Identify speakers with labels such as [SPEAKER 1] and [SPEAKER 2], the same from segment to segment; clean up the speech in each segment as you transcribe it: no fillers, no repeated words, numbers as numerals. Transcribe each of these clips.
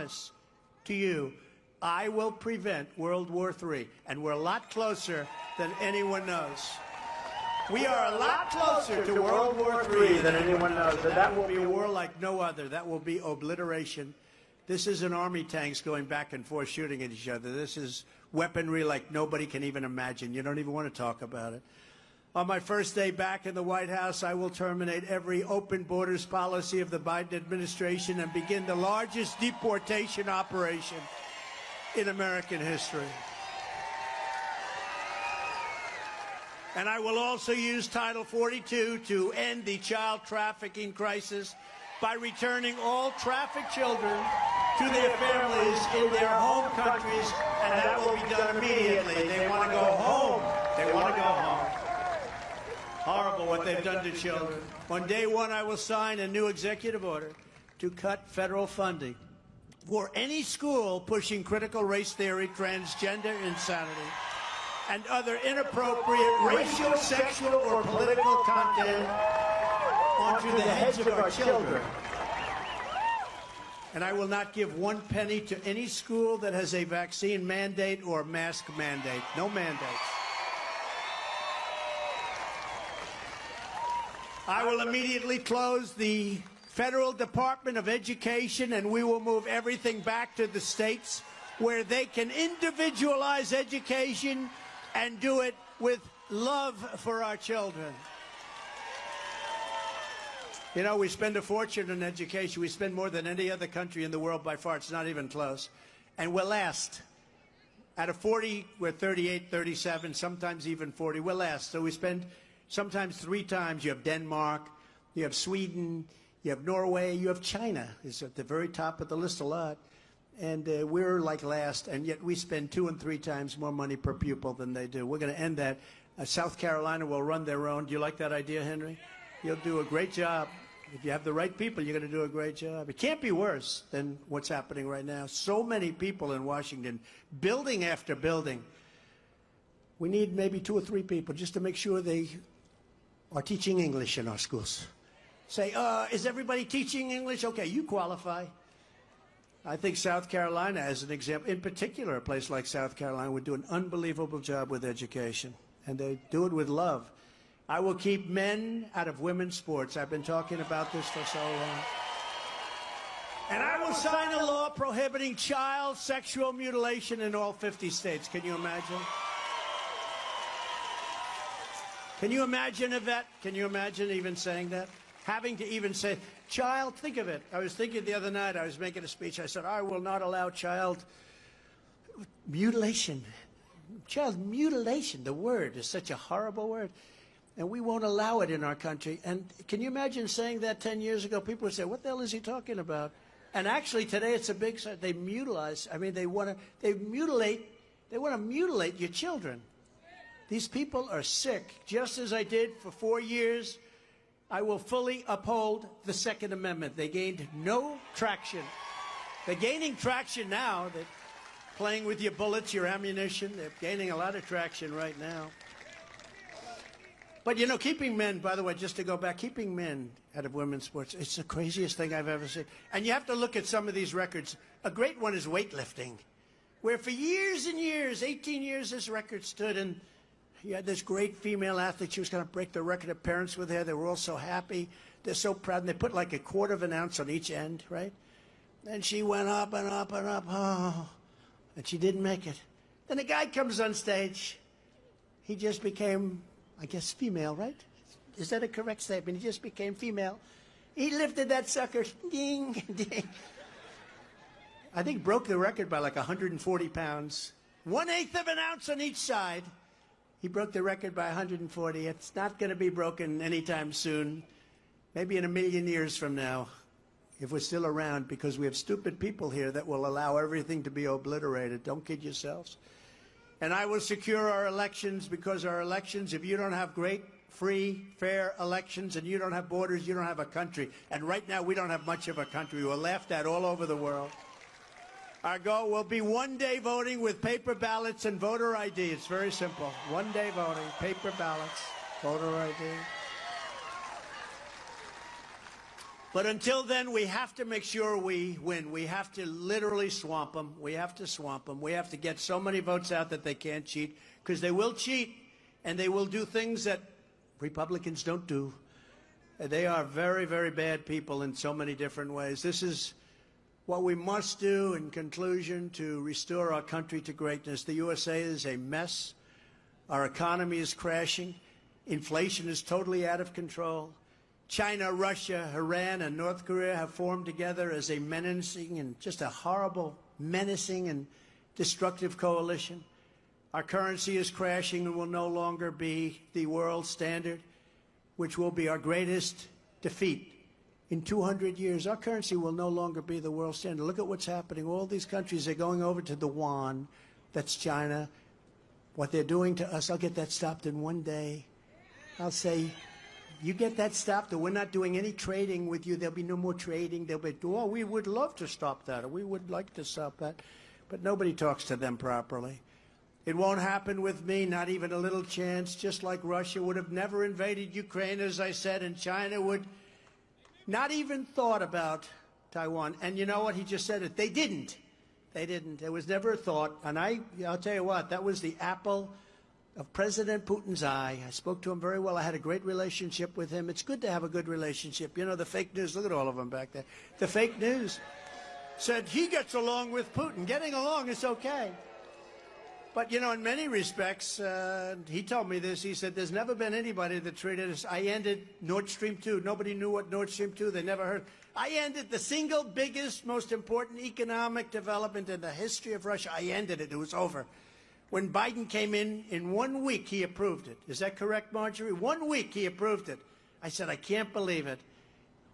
[SPEAKER 1] promise to you, I will prevent World War III. And we're a lot closer than anyone knows. We are a lot closer to World War III than anyone knows. And that will be a war like no other. That will be obliteration. This isn't army tanks going back and forth shooting at each other. This is weaponry like nobody can even imagine. You don't even want to talk about it. On my first day back in the White House, I will terminate every open borders policy of the Biden administration and begin the largest deportation operation in American history. And I will also use Title 42 to end the child trafficking crisis by returning all trafficked children to their families in their home countries, and that will be done immediately. They want to go home. They want to go home. Horrible what they've done to children. On day one, I will sign a new executive order to cut federal funding for any school pushing critical race theory, transgender insanity, and other inappropriate racial, sexual, or political content onto the heads of our children. And I will not give one penny to any school that has a vaccine mandate or mask mandate. No mandates. I will immediately close the Federal Department of Education, and we will move everything back to the states where they can individualize education and do it with love for our children. You know, we spend a fortune on education. We spend more than any other country in the world by far. It's not even close. And we're last. Out of 40, we're 38, 37, sometimes even 40. We're last. So we spend sometimes 3 times. You have Denmark, you have Sweden, you have Norway, you have China. It's at the very top of the list a lot. And we're like last, and yet we spend 2 and 3 times more money per pupil than they do. We're going to end that. South Carolina will run their own. Do you like that idea, Henry? You'll do a great job. If you have the right people, you're going to do a great job. It can't be worse than what's happening right now. So many people in Washington, building after building. We need maybe 2 or 3 people just to make sure they are teaching English in our schools. Say, is everybody teaching English? Okay, you qualify. I think South Carolina, as an example, in particular, a place like South Carolina would do an unbelievable job with education, and they do it with love. I will keep men out of women's sports. I've been talking about this for so long. And I will sign a law prohibiting child sexual mutilation in all 50 states. Can you imagine? Can you imagine, Yvette? Can you imagine even saying that? Having to even say, child, think of it. I was thinking the other night, I was making a speech. I said, I will not allow child mutilation. Child mutilation, the word is such a horrible word. And we won't allow it in our country. And can you imagine saying that 10 years ago? People would say, what the hell is he talking about? And actually today it's a big, they mutilize. I mean, they want to mutilate your children. These people are sick. Just as I did for 4 years, I will fully uphold the Second Amendment. They gained no traction. They're gaining traction now. They're playing with your bullets, your ammunition. They're gaining a lot of traction right now. But, you know, keeping men, by the way, just to go back, keeping men out of women's sports, it's the craziest thing I've ever seen. And you have to look at some of these records. A great one is weightlifting, where for years and years, 18 years, this record stood, and you had this great female athlete. She was going to break the record. Her parents were there. They were all so happy. They're so proud. And they put like a 1/4 of an ounce on each end, right? And she went up and up and up. Oh, and she didn't make it. Then a guy comes on stage. He just became, I guess, female, right? Is that a correct statement? He just became female. He lifted that sucker. Ding, ding. I think broke the record by like 140 pounds. 1/8 of an ounce on each side. He broke the record by 140. It's not going to be broken anytime soon. Maybe in 1,000,000 years from now, if we're still around, because we have stupid people here that will allow everything to be obliterated. Don't kid yourselves. And I will secure our elections, because our elections, if you don't have great, free, fair elections, and you don't have borders, you don't have a country. And right now, we don't have much of a country. We're laughed at all over the world. Our goal will be 1 day voting with paper ballots and voter ID. It's very simple. 1 day voting, paper ballots, voter ID. But until then, we have to make sure we win. We have to literally swamp them. We have to swamp them. We have to get so many votes out that they can't cheat, because they will cheat, and they will do things that Republicans don't do. They are very, very bad people in so many different ways. This is what we must do in conclusion to restore our country to greatness. The USA is a mess. Our economy is crashing. Inflation is totally out of control. China, Russia, Iran, and North Korea have formed together as a menacing and just a horrible, menacing and destructive coalition. Our currency is crashing and will no longer be the world standard, which will be our greatest defeat in 200 years. Our currency will no longer be the world standard. Look at what's happening. All these countries are going over to the yuan. That's China. What they're doing to us, I'll get that stopped in one day. I'll say, you get that stopped, or we're not doing any trading with you. There'll be no more trading. They'll be, oh, we would love to stop that, or we would like to stop that. But nobody talks to them properly. It won't happen with me, not even a little chance. Just like Russia would have never invaded Ukraine, as I said, and China would not even thought about Taiwan. And you know what? He just said it. They didn't. They didn't. There was never a thought. And I'll tell you what, that was the apple of President Putin's eye. I spoke to him very well. I had a great relationship with him. It's good to have a good relationship. You know, the fake news, look at all of them back there. The fake news said he gets along with Putin. Getting along is okay. But, you know, in many respects, he told me this. He said, there's never been anybody that treated us. I ended Nord Stream 2. Nobody knew what Nord Stream 2, they never heard. I ended the single biggest, most important economic development in the history of Russia. I ended it. It was over. When Biden came in 1 week, he approved it. Is that correct, Marjorie? 1 week, he approved it. I said, I can't believe it.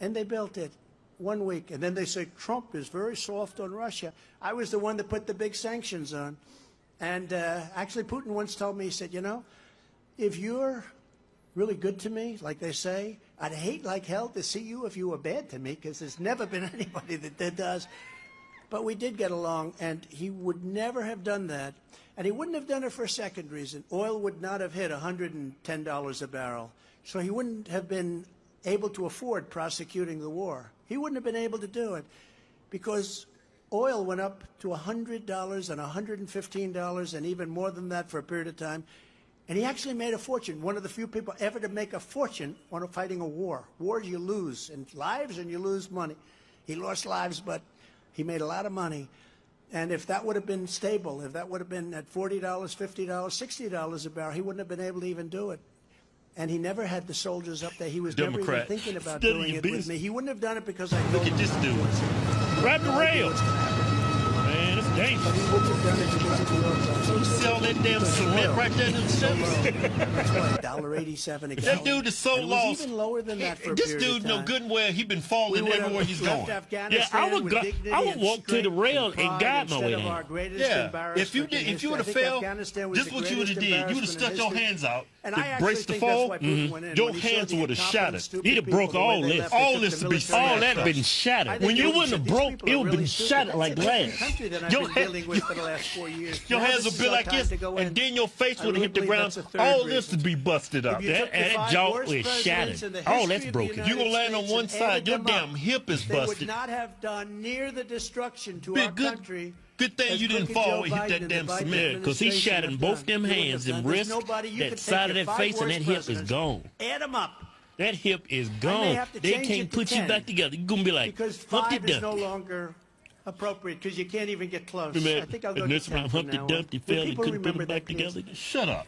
[SPEAKER 1] And they built it. 1 week. And then they said, Trump is very soft on Russia. I was the one that put the big sanctions on. And actually, Putin once told me, he said, you know, if you're really good to me, like they say, I'd hate like hell to see you if you were bad to me, because there's never been anybody that does. But we did get along, and he would never have done that. And he wouldn't have done it for a second reason. Oil would not have hit $110 a barrel. So he wouldn't have been able to afford prosecuting the war. He wouldn't have been able to do it because oil went up to $100 and $115 and even more than that for a period of time. And he actually made a fortune, one of the few people ever to make a fortune on fighting a war. Wars you lose in lives and you lose money. He lost lives, but he made a lot of money. And if that would have been stable, if that would have been at $40, $50, $60 a barrel, he wouldn't have been able to even do it. And he never had the soldiers up there. He was never even thinking about doing it with me. He wouldn't have done it because I
[SPEAKER 2] Look at this dude. Grab the rail. Man, it's dangerous.
[SPEAKER 1] He wouldn't have done it because of the
[SPEAKER 2] You see all that damn cement right there in the steps?
[SPEAKER 1] That's why $1.87 a gallon.
[SPEAKER 2] That dude is so lost.
[SPEAKER 1] Even lower than that for a
[SPEAKER 2] this
[SPEAKER 1] period
[SPEAKER 2] dude
[SPEAKER 1] of
[SPEAKER 2] know
[SPEAKER 1] time.
[SPEAKER 2] good and well he been falling everywhere he's going.
[SPEAKER 1] Yeah,
[SPEAKER 3] I would walk to the rail and guide my way down.
[SPEAKER 2] Yeah, if you would have failed, this is what you would have did. You would have stuck your hands out to brace the fall.
[SPEAKER 3] Your hands would have shattered. He'd have broke all this.
[SPEAKER 2] All this to be
[SPEAKER 3] all that been shattered. When you wouldn't have broke, it would have been shattered like glass.
[SPEAKER 2] Your hands would be like this, and then your face would have hit the ground. All this would be busted up.
[SPEAKER 3] That jaw is shattered. All that's broken.
[SPEAKER 2] You gonna land on one side, your damn hip is
[SPEAKER 1] They would
[SPEAKER 2] busted.
[SPEAKER 1] not have done near the destruction to our
[SPEAKER 2] Good,
[SPEAKER 1] country.
[SPEAKER 2] good thing
[SPEAKER 1] as
[SPEAKER 2] you didn't
[SPEAKER 1] crooked
[SPEAKER 2] fall
[SPEAKER 1] Joe
[SPEAKER 2] and hit
[SPEAKER 1] Biden
[SPEAKER 2] that
[SPEAKER 1] and
[SPEAKER 2] damn
[SPEAKER 1] the Biden
[SPEAKER 2] cement.
[SPEAKER 3] Because he
[SPEAKER 1] administration
[SPEAKER 3] shattered
[SPEAKER 1] have
[SPEAKER 3] both
[SPEAKER 1] done.
[SPEAKER 3] them
[SPEAKER 1] You wouldn't
[SPEAKER 3] hands
[SPEAKER 1] have
[SPEAKER 3] and
[SPEAKER 1] done. There's
[SPEAKER 3] wrists.
[SPEAKER 1] nobody you
[SPEAKER 3] That
[SPEAKER 1] could
[SPEAKER 3] side of
[SPEAKER 1] take
[SPEAKER 3] that
[SPEAKER 1] your
[SPEAKER 3] face and
[SPEAKER 1] 5
[SPEAKER 3] that
[SPEAKER 1] worst
[SPEAKER 3] hip is
[SPEAKER 1] presidents,
[SPEAKER 3] gone.
[SPEAKER 1] Add them up.
[SPEAKER 3] That hip is
[SPEAKER 1] I may
[SPEAKER 3] gone.
[SPEAKER 1] have to
[SPEAKER 3] They
[SPEAKER 1] change
[SPEAKER 3] can't
[SPEAKER 1] it to
[SPEAKER 3] put you
[SPEAKER 1] 10.
[SPEAKER 3] back together. You're going to be like,
[SPEAKER 1] Because
[SPEAKER 3] Humpty
[SPEAKER 1] 5 is no
[SPEAKER 3] Dumpty.
[SPEAKER 1] longer appropriate because you can't even get close.
[SPEAKER 3] Remember,
[SPEAKER 1] I think I'll go
[SPEAKER 3] and
[SPEAKER 1] to
[SPEAKER 3] this
[SPEAKER 1] 10
[SPEAKER 3] time
[SPEAKER 1] from
[SPEAKER 3] Humpty
[SPEAKER 1] now on.
[SPEAKER 3] Dumpty
[SPEAKER 1] Will
[SPEAKER 3] fell and
[SPEAKER 1] people
[SPEAKER 3] couldn't put
[SPEAKER 1] remember
[SPEAKER 3] them back
[SPEAKER 1] that news?
[SPEAKER 3] together.
[SPEAKER 2] Shut up.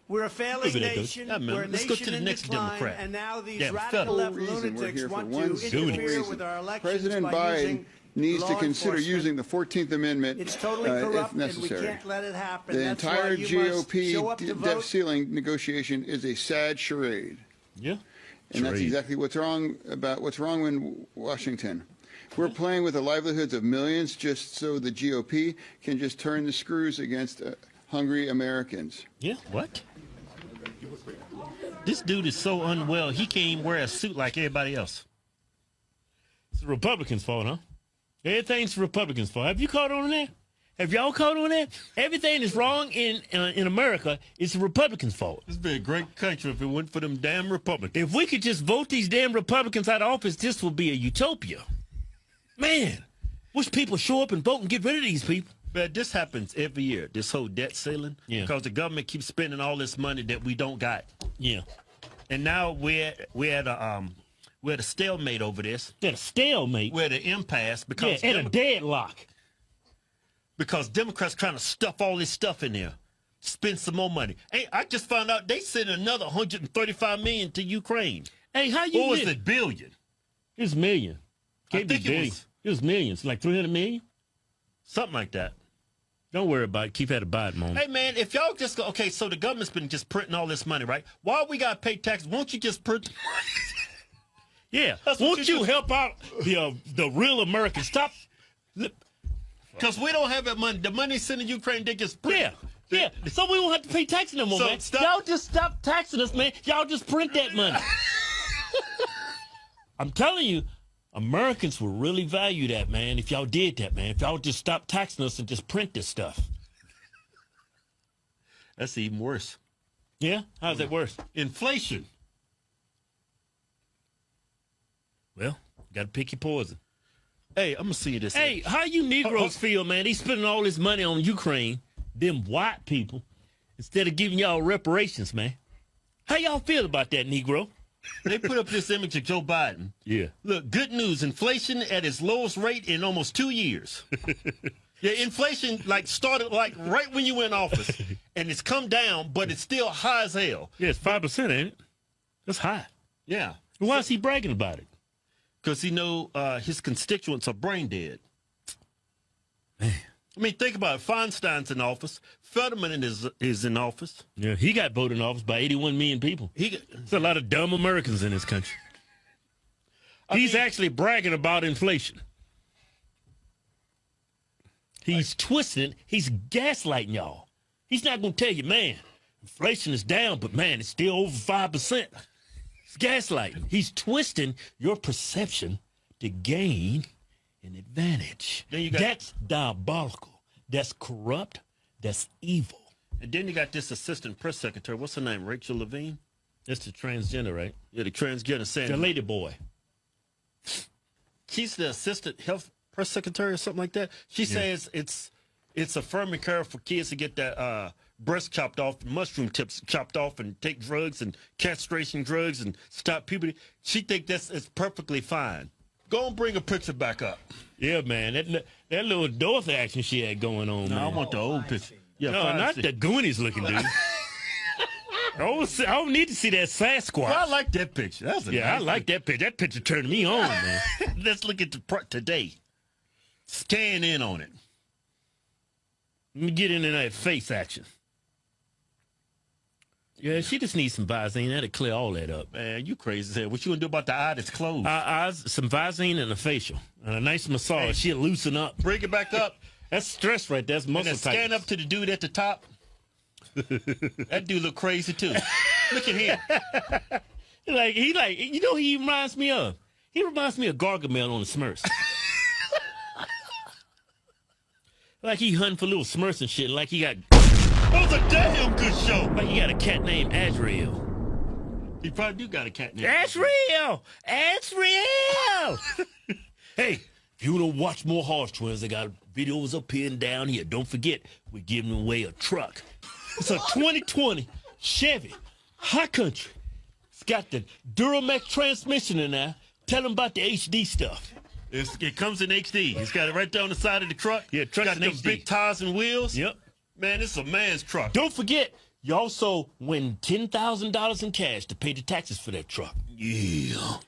[SPEAKER 1] We're a failing
[SPEAKER 3] Look at that,
[SPEAKER 1] nation.
[SPEAKER 2] Coach.
[SPEAKER 1] We're a
[SPEAKER 2] Let's go
[SPEAKER 1] nation
[SPEAKER 2] to the
[SPEAKER 1] in
[SPEAKER 2] next
[SPEAKER 1] decline,
[SPEAKER 2] Democrat.
[SPEAKER 1] and now these
[SPEAKER 2] Damn
[SPEAKER 1] radical
[SPEAKER 2] federal
[SPEAKER 1] left
[SPEAKER 4] reason we're
[SPEAKER 1] lunatics
[SPEAKER 4] here for
[SPEAKER 1] want
[SPEAKER 4] one
[SPEAKER 1] to
[SPEAKER 4] simple
[SPEAKER 1] interfere
[SPEAKER 4] reason.
[SPEAKER 1] with our elections
[SPEAKER 4] President
[SPEAKER 1] by
[SPEAKER 4] Biden
[SPEAKER 1] using
[SPEAKER 4] needs to
[SPEAKER 1] law
[SPEAKER 4] consider
[SPEAKER 1] enforcement.
[SPEAKER 4] using the 14th Amendment
[SPEAKER 1] It's totally
[SPEAKER 4] if
[SPEAKER 1] corrupt, and we
[SPEAKER 4] necessary.
[SPEAKER 1] can't let it happen.
[SPEAKER 4] The
[SPEAKER 1] That's why
[SPEAKER 4] entire
[SPEAKER 1] you must show up
[SPEAKER 4] GOP
[SPEAKER 1] to
[SPEAKER 4] debt
[SPEAKER 1] vote.
[SPEAKER 4] ceiling negotiation is a sad charade.
[SPEAKER 3] Yeah.
[SPEAKER 4] And that's
[SPEAKER 3] Charade.
[SPEAKER 4] exactly what's wrong in Washington. We're playing with the livelihoods of millions just so the GOP can just turn the screws against hungry Americans.
[SPEAKER 3] Yeah. What? This dude is so unwell, he can't even wear a suit like everybody else. It's the Republicans' fault, huh? Everything's the Republicans' fault. Have you caught on that? Have y'all caught on that? Everything that's wrong in America is the Republicans' fault.
[SPEAKER 2] This would be a great country if it weren't for them damn Republicans.
[SPEAKER 3] If we could just vote these damn Republicans out of office, this would be a utopia. Man, wish people show up and vote and get rid of these people.
[SPEAKER 2] But this happens every year, this whole debt ceiling.
[SPEAKER 3] Yeah.
[SPEAKER 2] Because the government keeps spending all this money that we don't got.
[SPEAKER 3] Yeah.
[SPEAKER 2] And now we're at a stalemate over this.
[SPEAKER 3] At a stalemate?
[SPEAKER 2] We're at an impasse because
[SPEAKER 3] at a deadlock.
[SPEAKER 2] Because Democrats trying to stuff all this stuff in there, spend some more money. Hey, I just found out they sent another $135 million to Ukraine.
[SPEAKER 3] Hey, how you?
[SPEAKER 2] Or was it billion?
[SPEAKER 3] It was million. Can't be billion. It was millions, like 300 million,
[SPEAKER 2] something like that.
[SPEAKER 3] Don't worry about it. Keep at a bite, Mom.
[SPEAKER 2] Hey man, if y'all just go, okay, so the government's been just printing all this money, right? Why we gotta pay taxes? Won't you just print?
[SPEAKER 3] Yeah. Won't you help out the real Americans? Stop.
[SPEAKER 2] Because we don't have that money. The money sent to Ukraine, they just print.
[SPEAKER 3] Yeah. So we won't have to pay taxes no more, man. Y'all just stop taxing us, man. Y'all just print that money. I'm telling you, Americans will really value that, man, if y'all did that, man. If y'all just stop taxing us and just print this stuff.
[SPEAKER 2] That's even worse.
[SPEAKER 3] Yeah? How's that worse?
[SPEAKER 2] Inflation.
[SPEAKER 3] Well, got to pick your poison.
[SPEAKER 2] Hey, I'm going to see you this.
[SPEAKER 3] Hey, how you Negroes feel, man? They spending all this money on Ukraine, them white people, instead of giving y'all reparations, man. How y'all feel about that, Negro?
[SPEAKER 2] They put up this image of Joe Biden.
[SPEAKER 3] Yeah.
[SPEAKER 2] Look, good news. Inflation at its lowest rate in almost 2 years. Yeah, inflation started right when you went in office, and it's come down, but it's still high as hell.
[SPEAKER 3] Yeah, it's 5%, ain't it? That's high.
[SPEAKER 2] Yeah.
[SPEAKER 3] Why is he bragging about it?
[SPEAKER 2] Because he know his constituents are brain dead.
[SPEAKER 3] Man.
[SPEAKER 2] I mean, think about it. Feinstein's in office. Fetterman is in office.
[SPEAKER 3] Yeah, he got voted in office by 81 million people. There's a lot of dumb Americans in this country. He's actually bragging about inflation. He's twisting it. He's gaslighting y'all. He's not going to tell you, man, inflation is down, but, man, it's still over 5%. It's gaslighting. He's twisting your perception to gain an advantage. That's diabolical. That's corrupt. That's evil.
[SPEAKER 2] And then you got this assistant press secretary. What's her name? Rachel Levine?
[SPEAKER 3] That's the transgender, right?
[SPEAKER 2] Yeah, the transgender saying.
[SPEAKER 3] The lady boy.
[SPEAKER 2] She's the assistant health press secretary or something like that. She says it's affirming care for kids to get that breast chopped off, mushroom tips chopped off, and take drugs and castration drugs and stop puberty. She thinks it's perfectly fine. Go and bring a picture back up.
[SPEAKER 3] Yeah, man. That little Dorothy action she had going on, man.
[SPEAKER 2] I want the old picture. Yeah,
[SPEAKER 3] no, not the Goonies looking dude. I don't need to see that Sasquatch.
[SPEAKER 2] Well, I like that picture. That's nice
[SPEAKER 3] I like that picture. That picture turned me on, man.
[SPEAKER 2] Let's look at today. Scan in on it.
[SPEAKER 3] Let me get into that face action. Yeah, she just needs some Visine. That'll clear all that up.
[SPEAKER 2] Man, you crazy as hell. What you gonna do about the eye that's closed?
[SPEAKER 3] Some Visine and a facial. And a nice massage. Hey, she'll loosen up.
[SPEAKER 2] Bring it back up.
[SPEAKER 3] That's stress right there. That's muscle tightness.
[SPEAKER 2] Scan up to the dude at the top. That dude look crazy too. Look at him.
[SPEAKER 3] You know who he reminds me of? He reminds me of Gargamel on the Smurfs. Like he hunting for little Smurfs and shit. Like he got...
[SPEAKER 2] That was a damn good show.
[SPEAKER 3] Like he got a cat named Azrael.
[SPEAKER 2] He probably do got a cat named
[SPEAKER 3] Azrael! Azrael! Hey, if you want to watch more Horse Twins, they got videos up here and down here. Don't forget, we're giving away a truck. It's a 2020 Chevy High Country. It's got the Duramax transmission in there. Tell them about the HD stuff.
[SPEAKER 2] It comes in HD. It's got it right there on the side of the truck.
[SPEAKER 3] Yeah, truck's
[SPEAKER 2] got those big tires and wheels.
[SPEAKER 3] Yep.
[SPEAKER 2] Man, it's a man's truck.
[SPEAKER 3] Don't forget, you also win $10,000 in cash to pay the taxes for that truck.
[SPEAKER 2] Yeah.